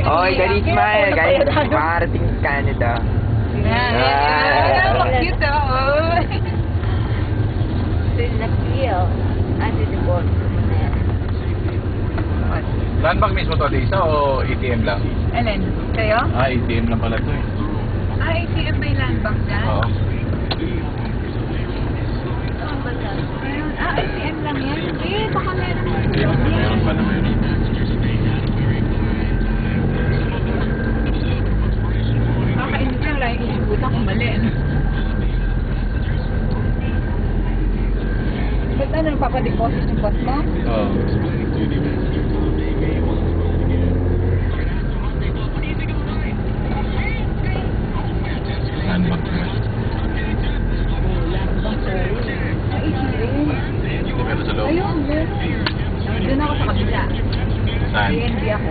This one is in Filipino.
Okay, dali smile. Guys, makarating sa Canada. Cute oh. Landbank mismo to, Lisa, o ATM lang? Alin? Kayo? ATM lang pala to eh. ATM may land bank dyan? Oo. Ayun, ATM lang yan? Baka meron mo. Meron pa na meron. Kakainis lang lang yung isiputang kung mali. Ba't ano, nagpapadeposit yung boss mo? Oo. Landbank na. Hindi meron sa loob. Ayun, meron. Doon ako sa kabila. Saan? PNB ako.